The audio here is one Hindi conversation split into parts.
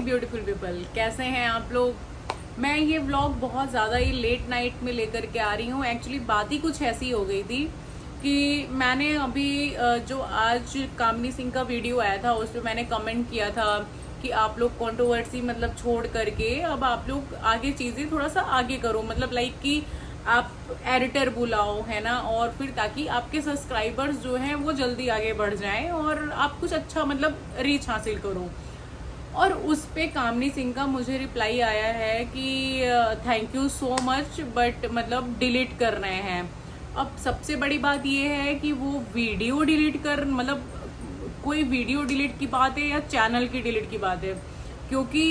ब्यूटीफुल पीपल, कैसे हैं आप लोग। मैं ये व्लॉग बहुत ज़्यादा ही लेट नाइट में लेकर के आ रही हूँ। एक्चुअली बात ही कुछ ऐसी हो गई थी कि मैंने अभी जो आज कामनी सिंह का वीडियो आया था उस पर मैंने कमेंट किया था कि आप लोग कंट्रोवर्सी मतलब छोड़ करके अब आप लोग आगे चीज़ें थोड़ा सा आगे करो, मतलब लाइक कि आप एडिटर बुलाओ, है ना, और फिर ताकि आपके सब्सक्राइबर्स जो हैं वो जल्दी आगे बढ़ जाएं और आप कुछ अच्छा मतलब रीच हासिल करो। और उस पे कामनी सिंह का मुझे रिप्लाई आया है कि thank you so much but मतलब डिलीट कर रहे हैं। अब सबसे बड़ी बात ये है कि वो वीडियो डिलीट कर मतलब कोई वीडियो डिलीट की बात है या चैनल की डिलीट की बात है, क्योंकि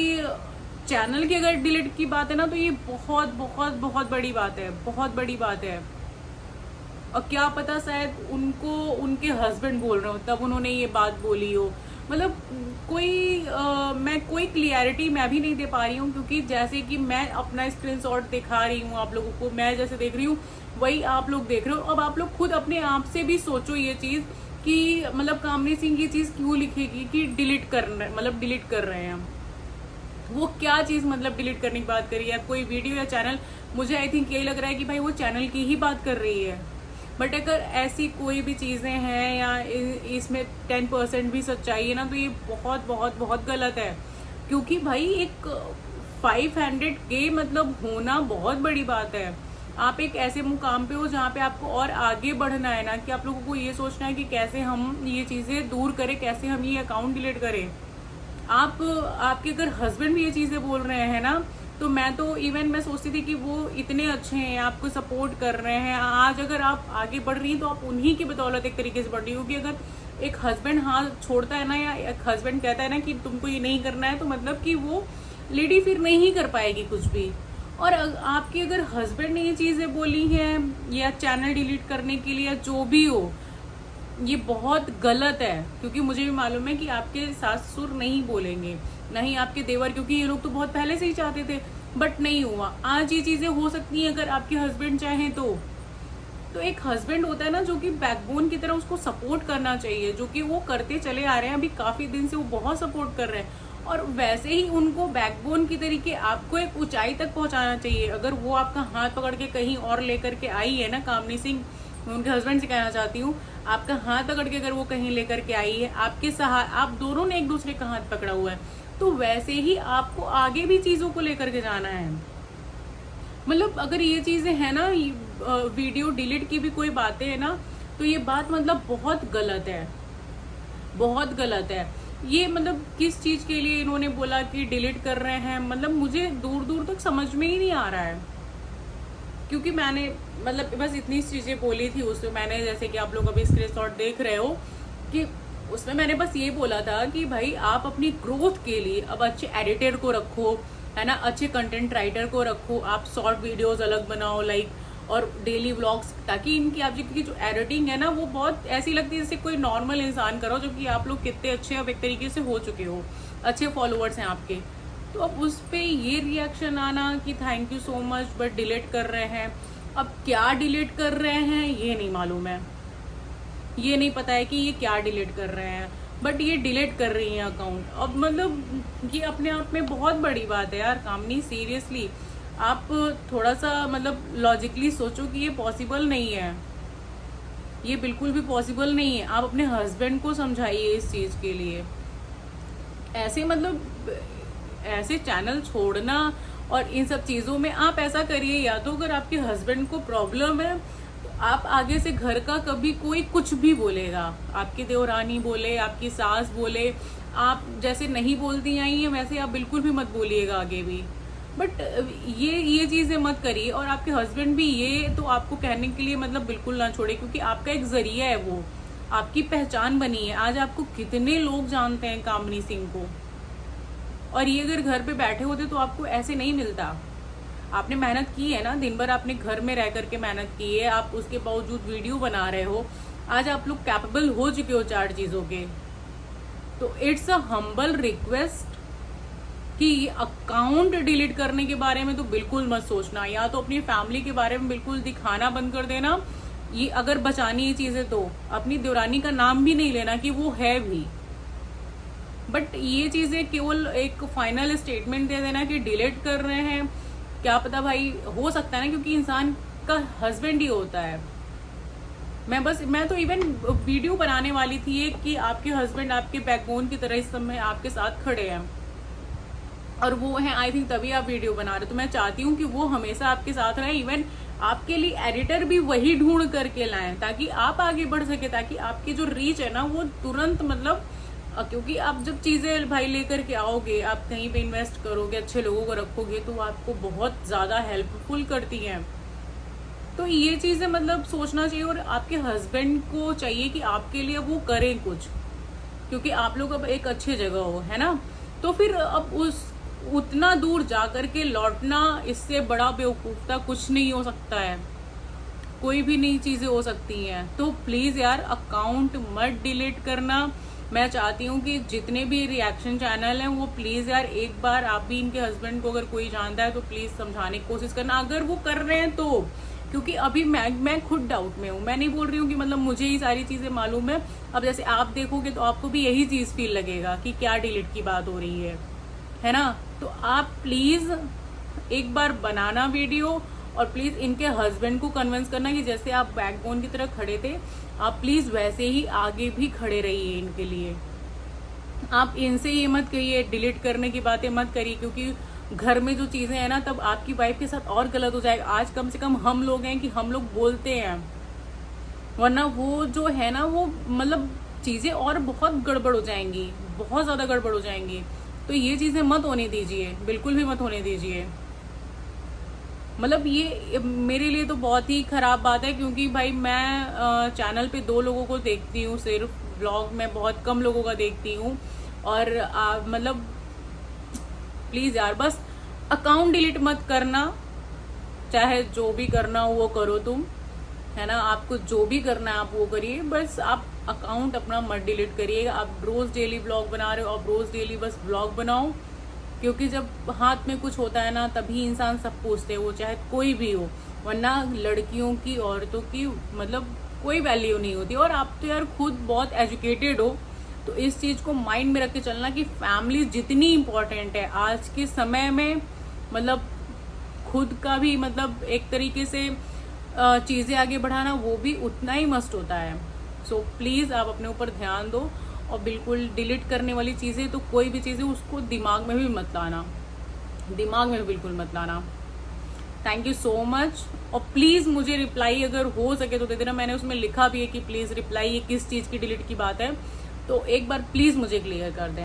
चैनल की अगर डिलीट की बात है ना तो ये बहुत बहुत बहुत बड़ी बात है, बहुत बड़ी बात है। और क्या पता शायद उनको उनके हस्बैंड बोल रहे हो तब उन्होंने ये बात बोली हो, मतलब मैं कोई क्लियरिटी मैं भी नहीं दे पा रही हूँ, क्योंकि जैसे कि मैं अपना स्क्रीनशॉट दिखा रही हूँ आप लोगों को, मैं जैसे देख रही हूँ वही आप लोग देख रहे हो। अब आप लोग खुद अपने आप से भी सोचो ये चीज़ कि मतलब कामनी सिंह ये चीज़ क्यों लिखेगी कि डिलीट कर मतलब डिलीट कर रहे हैं। वो क्या चीज़ मतलब डिलीट करने की बात करी है, कोई वीडियो या चैनल। मुझे आई थिंक यही लग रहा है कि भाई वो चैनल की ही बात कर रही है। बट अगर ऐसी कोई भी चीज़ें हैं या इसमें 10% भी सच्चाई है ना तो ये बहुत बहुत बहुत गलत है, क्योंकि भाई एक 500K मतलब होना बहुत बड़ी बात है। आप एक ऐसे मुकाम पे हो जहाँ पे आपको और आगे बढ़ना है ना, कि आप लोगों को ये सोचना है कि कैसे हम ये चीज़ें दूर करें, कैसे हम ये अकाउंट डिलीट करें। आपके अगर हस्बैंड भी ये चीज़ें बोल रहे हैं ना तो मैं तो इवन मैं सोचती थी कि वो इतने अच्छे हैं, आपको सपोर्ट कर रहे हैं। आज अगर आप आगे बढ़ रही हैं तो आप उन्हीं की बदौलत एक तरीके से बढ़ रही हो, क्योंकि अगर एक हस्बैंड हाथ छोड़ता है ना या एक हस्बैंड कहता है ना कि तुमको ये नहीं करना है, तो मतलब कि वो लेडी फिर नहीं कर पाएगी कुछ भी। और आपके अगर हस्बैंड ने ये चीज़ें बोली हैं या चैनल डिलीट करने के लिए या जो भी हो, ये बहुत गलत है। क्योंकि मुझे भी मालूम है कि आपके सासुर नहीं बोलेंगे, नहीं आपके देवर, क्योंकि ये लोग तो बहुत पहले से ही चाहते थे बट नहीं हुआ। आज ये चीजें हो सकती हैं अगर आपके हस्बैंड चाहें तो एक हस्बैंड होता है ना जो कि बैकबोन की तरह उसको सपोर्ट करना चाहिए, जो कि वो करते चले आ रहे हैं। अभी काफी दिन से वो बहुत सपोर्ट कर रहे हैं और वैसे ही उनको बैकबोन की तरीके आपको एक ऊंचाई तक पहुंचाना चाहिए। अगर वो आपका हाथ पकड़ के कहीं और लेकर के आई है ना, कामनी सिंह, मैं उनके हस्बैंड से कहना चाहती हूँ, आपका हाथ पकड़ के अगर वो कहीं लेकर के आई है, आप दोनों ने एक दूसरे का हाथ पकड़ा हुआ है, तो वैसे ही आपको आगे भी चीजों को लेकर के जाना है। मतलब अगर ये चीजें है ना, वीडियो डिलीट की भी कोई बातें है ना, तो ये बात मतलब बहुत गलत है, बहुत गलत है। ये मतलब किस चीज के लिए इन्होंने बोला कि डिलीट कर रहे हैं, मतलब मुझे दूर दूर तक समझ में ही नहीं आ रहा है। क्योंकि मैंने मतलब बस इतनी चीजें बोली थी उसमें, मैंने जैसे कि आप लोग अभी स्क्रीनशॉट देख रहे हो कि उसमें मैंने बस ये बोला था कि भाई आप अपनी ग्रोथ के लिए अब अच्छे एडिटर को रखो, है ना, अच्छे कंटेंट राइटर को रखो, आप शॉर्ट वीडियोस अलग बनाओ लाइक, और डेली व्लॉग्स, ताकि इनकी आपकी जो एडिटिंग है ना वो बहुत ऐसी लगती है जैसे कोई नॉर्मल इंसान करो, जो कि आप लोग कितने अच्छे अब एक तरीके से हो चुके हो, अच्छे फॉलोअर्स हैं आपके। तो अब उस पर ये रिएक्शन आना कि thank you so much but delete कर रहे हैं। अब क्या डिलीट कर रहे हैं ये नहीं मालूम है, ये नहीं पता है कि ये क्या डिलीट कर रहे हैं, बट ये डिलीट कर रही हैं अकाउंट। अब मतलब ये अपने आप में बहुत बड़ी बात है यार कामनी, सीरियसली आप थोड़ा सा मतलब लॉजिकली सोचो कि ये पॉसिबल नहीं है, ये बिल्कुल भी पॉसिबल नहीं है। आप अपने हस्बैंड को समझाइए इस चीज के लिए। ऐसे मतलब ऐसे चैनल छोड़ना और इन सब चीजों में आप ऐसा करिए, या तो अगर आपके हस्बैंड को प्रॉब्लम है तो आप आगे से घर का कभी कोई कुछ भी बोलेगा, आपकी देवरानी बोले, आपकी सास बोले, आप जैसे नहीं बोलती आई हैं वैसे आप बिल्कुल भी मत बोलिएगा आगे भी। बट ये चीजें मत करिए। और आपके हस्बैंड भी ये तो आपको कहने के लिए मतलब बिल्कुल ना छोड़े, क्योंकि आपका एक जरिया है, वो आपकी पहचान बनी है। आज आपको कितने लोग जानते हैं कामनी सिंह को, और ये अगर घर पे बैठे होते तो आपको ऐसे नहीं मिलता। आपने मेहनत की है ना, दिन भर आपने घर में रह करके मेहनत की है, आप उसके बावजूद वीडियो बना रहे हो, आज आप लोग कैपेबल हो चुके हो 4 चीजों के। तो इट्स अ हम्बल रिक्वेस्ट कि अकाउंट डिलीट करने के बारे में तो बिल्कुल मत सोचना, या तो अपनी फैमिली के बारे में बिल्कुल दिखाना बंद कर देना। ये अगर बचानी है चीजें तो अपनी देवरानी का नाम भी नहीं लेना कि वो है भी, बट ये चीजें केवल एक फाइनल स्टेटमेंट दे देना कि डिलीट कर रहे हैं, क्या पता भाई, हो सकता है ना, क्योंकि इंसान का हस्बैंड ही होता है। मैं तो इवन वीडियो बनाने वाली थी एक कि आपके हस्बैंड आपके बैकबोन की तरह इस समय आपके साथ खड़े हैं और वो है, आई थिंक तभी आप वीडियो बना रहे, तो मैं चाहती हूँ कि वो हमेशा आपके साथ रहे। इवन आपके लिए एडिटर भी वही ढूंढ करके लाएं ताकि आप आगे बढ़ सके, ताकि आपकी जो रीच है ना वो तुरंत मतलब, क्योंकि आप जब चीजें भाई लेकर के आओगे, आप कहीं पे इन्वेस्ट करोगे, अच्छे लोगों को रखोगे, तो आपको बहुत ज्यादा हेल्पफुल करती हैं। तो ये चीजें मतलब सोचना चाहिए, और आपके हस्बैंड को चाहिए कि आपके लिए वो करें कुछ, क्योंकि आप लोग अब एक अच्छी जगह हो, है ना। तो फिर अब उतना दूर जाकर के लौटना, इससे बड़ा बेवकूफता कुछ नहीं हो सकता है, कोई भी नई चीजें हो सकती हैं। तो प्लीज यार अकाउंट मत डिलीट करना। मैं चाहती हूँ कि जितने भी रिएक्शन चैनल हैं वो प्लीज यार एक बार आप भी इनके हस्बैंड को अगर कोई जानता है तो प्लीज समझाने की कोशिश करना, अगर वो कर रहे हैं तो। क्योंकि अभी मैं खुद डाउट में हूँ, मैं नहीं बोल रही हूँ कि मतलब मुझे ही सारी चीजें मालूम है। अब जैसे आप देखोगे तो आपको भी यही चीज फील लगेगा कि क्या डिलीट की बात हो रही है ना। तो आप प्लीज एक बार बनाना वीडियो, और प्लीज इनके हस्बैंड को कन्विंस करना कि जैसे आप बैकबोन की तरह खड़े थे, आप प्लीज वैसे ही आगे भी खड़े रहिए इनके लिए। आप इनसे ये मत कहिए, डिलीट करने की बातें मत करिए, क्योंकि घर में जो चीजें हैं ना, तब आपकी वाइफ के साथ और गलत हो जाएगा। आज कम से कम हम लोग हैं कि हम लोग बोलते हैं, वरना वो जो है ना वो मतलब चीजें और बहुत गड़बड़ हो जाएंगी, बहुत ज्यादा गड़बड़ हो जाएंगी। तो ये चीजें मत होने दीजिए, बिल्कुल भी मत होने दीजिए। मतलब ये मेरे लिए तो बहुत ही खराब बात है, क्योंकि भाई मैं चैनल पे 2 लोगों को देखती हूँ सिर्फ, ब्लॉग में बहुत कम लोगों का देखती हूँ। और मतलब प्लीज यार बस अकाउंट डिलीट मत करना, चाहे जो भी करना हो वो करो तुम, है ना। आपको जो भी करना है आप वो करिए, बस आप अकाउंट अपना मत डिलीट करिए। आप रोज डेली ब्लॉग बना रहे हो, आप रोज डेली बस ब्लॉग बनाओ, क्योंकि जब हाथ में कुछ होता है ना तभी इंसान सब पूछते हैं, वो चाहे कोई भी हो। वरना लड़कियों की, औरतों की मतलब कोई वैल्यू नहीं होती। और आप तो यार खुद बहुत एजुकेटेड हो, तो इस चीज को माइंड में रख के चलना कि फैमिली जितनी इम्पोर्टेंट है आज के समय में, मतलब खुद का भी मतलब एक तरीके से चीजें आगे बढ़ाना वो भी उतना ही मस्ट होता है। सो प्लीज आप अपने ऊपर ध्यान दो, और बिल्कुल डिलीट करने वाली चीजें तो कोई भी चीजें उसको दिमाग में भी मत लाना, दिमाग में भी बिल्कुल मत लाना। Thank you so much. और प्लीज मुझे रिप्लाई अगर हो सके तो दे देना, मैंने उसमें लिखा भी है कि प्लीज रिप्लाई ये किस चीज की डिलीट की बात है, तो एक बार प्लीज मुझे क्लियर कर दें।